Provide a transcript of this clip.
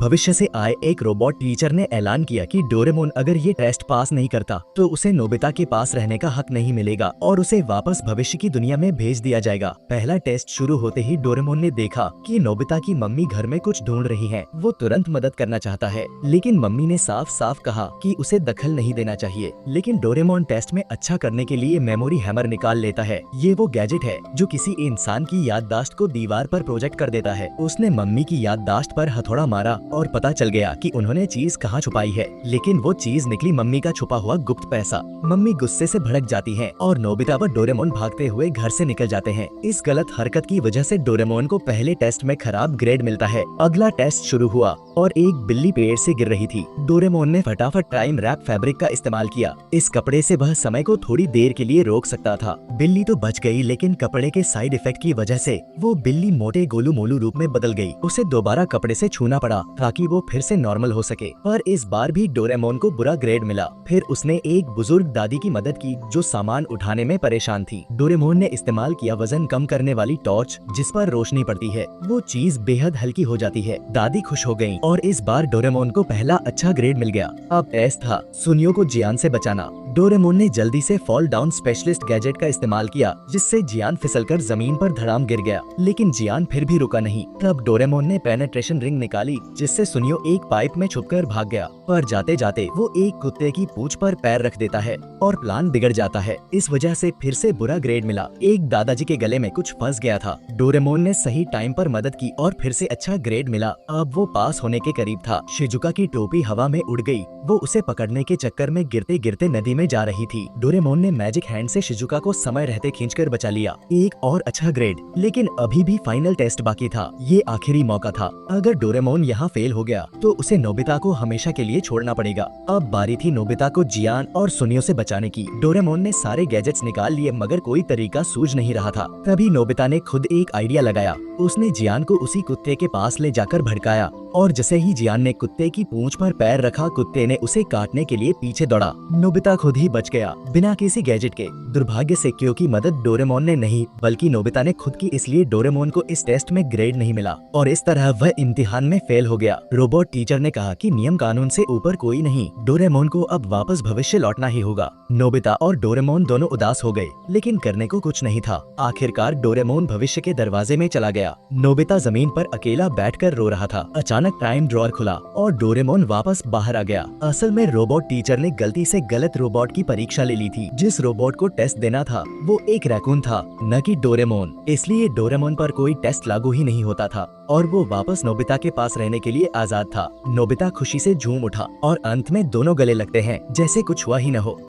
भविष्य से आए एक रोबोट टीचर ने ऐलान किया कि डोरेमोन अगर ये टेस्ट पास नहीं करता तो उसे नोबिता के पास रहने का हक नहीं मिलेगा और उसे वापस भविष्य की दुनिया में भेज दिया जाएगा। पहला टेस्ट शुरू होते ही डोरेमोन ने देखा कि नोबिता की मम्मी घर में कुछ ढूंढ रही है। वो तुरंत मदद करना चाहता है, लेकिन मम्मी ने साफ साफ कहा कि उसे दखल नहीं देना चाहिए। लेकिन डोरेमोन टेस्ट में अच्छा करने के लिए मेमोरी हैमर निकाल लेता है। ये वो गैजेट है जो किसी इंसान की याददाश्त को दीवार पर प्रोजेक्ट कर देता है। उसने मम्मी की याददाश्त पर हथौड़ा मारा और पता चल गया कि उन्होंने चीज कहाँ छुपाई है, लेकिन वो चीज निकली मम्मी का छुपा हुआ गुप्त पैसा। मम्मी गुस्से से भड़क जाती हैं और नोबिता व डोरेमोन भागते हुए घर से निकल जाते हैं। इस गलत हरकत की वजह से डोरेमोन को पहले टेस्ट में खराब ग्रेड मिलता है। अगला टेस्ट शुरू हुआ और एक बिल्ली पेड़ से गिर रही थी। डोरेमोन ने फटाफट टाइम रैप फैब्रिक का इस्तेमाल किया। इस कपड़े से वह समय को थोड़ी देर के लिए रोक सकता था। बिल्ली तो बच गई, लेकिन कपड़े के साइड इफेक्ट की वजह से वो बिल्ली मोटे गोलू मोलू रूप में बदल गई। उसे दोबारा कपड़े से छूना पड़ा ताकि वो फिर से नॉर्मल हो सके, पर इस बार भी डोरेमोन को बुरा ग्रेड मिला। फिर उसने एक बुजुर्ग दादी की मदद की जो सामान उठाने में परेशान थी। डोरेमोन ने इस्तेमाल किया वजन कम करने वाली टॉर्च जिस पर रोशनी पड़ती है। वो चीज बेहद हल्की हो जाती है। दादी खुश हो गयी और इस बार डोरेमोन को पहला अच्छा ग्रेड मिल गया। अब टेस्ट था सुनियो को जियान से बचाना। डोरेमोन ने जल्दी से फॉल डाउन स्पेशलिस्ट गैजेट का इस्तेमाल किया, जिससे जियान फिसलकर जमीन पर धड़ाम गिर गया, लेकिन जियान फिर भी रुका नहीं। तब डोरेमोन ने पेनेट्रेशन रिंग निकाली, जिससे सुनियो एक पाइप में छुपकर भाग गया, पर जाते जाते वो एक कुत्ते की पूंछ पर पैर रख देता है और प्लान बिगड़ जाता है। इस वजह से फिर से बुरा ग्रेड मिला। एक दादाजी के गले में कुछ फंस गया था। डोरेमोन ने सही टाइम पर मदद की और फिर से अच्छा ग्रेड मिला। अब वो पास होने के करीब था। शिजुका की टोपी हवा में उड़ गई। वो उसे पकड़ने के चक्कर में गिरते गिरते नदी में जा रही थी। डोरेमोन ने मैजिक हैंड से शिजुका को समय रहते खींचकर बचा लिया। एक और अच्छा ग्रेड, लेकिन अभी भी फाइनल टेस्ट बाकी था। ये आखिरी मौका था। अगर डोरेमोन यहाँ फेल हो गया तो उसे नोबिता को हमेशा के लिए छोड़ना पड़ेगा। अब बारी थी नोबिता को जियान और सुनियो से बचाने की। डोरेमोन ने सारे गैजेट्स निकाल लिए, मगर कोई तरीका सूझ नहीं रहा था। तभी नोबिता ने खुद एक आइडिया लगाया। उसने जियान को उसी कुत्ते के पास ले जाकर भड़काया और जैसे ही जियान ने कुत्ते की पूंछ पर पैर रखा, कुत्ते ने उसे काटने के लिए पीछे दौड़ा। नोबिता खुद ही बच गया बिना किसी गैजेट के। दुर्भाग्य से क्यों की मदद डोरेमोन ने नहीं बल्कि नोबिता ने खुद की, इसलिए डोरेमोन को इस टेस्ट में ग्रेड नहीं मिला और इस तरह वह इम्तिहान में फेल हो गया। रोबोट टीचर ने कहा कि नियम कानून से ऊपर कोई नहीं। डोरेमोन को अब वापस भविष्य लौटना ही होगा। नोबिता और डोरेमोन दोनों उदास हो गए, लेकिन करने को कुछ नहीं था। आखिरकार डोरेमोन भविष्य के दरवाजे में चला गया। नोबिता जमीन पर अकेला बैठकर रो रहा था। अचानक टाइम ड्रॉअर खुला और डोरेमोन वापस बाहर आ गया। असल में रोबोट टीचर ने गलती से गलत रोबोट की परीक्षा ले ली थी। जिस रोबोट को टेस्ट देना था वो एक रैकून था, न कि डोरेमोन। इसलिए डोरेमोन पर कोई टेस्ट लागू ही नहीं होता था और वो वापस नोबिता के पास रहने के लिए आजाद था। नोबिता खुशी से झूम उठा और अंत में दोनों गले लगते हैं जैसे कुछ हुआ ही न हो।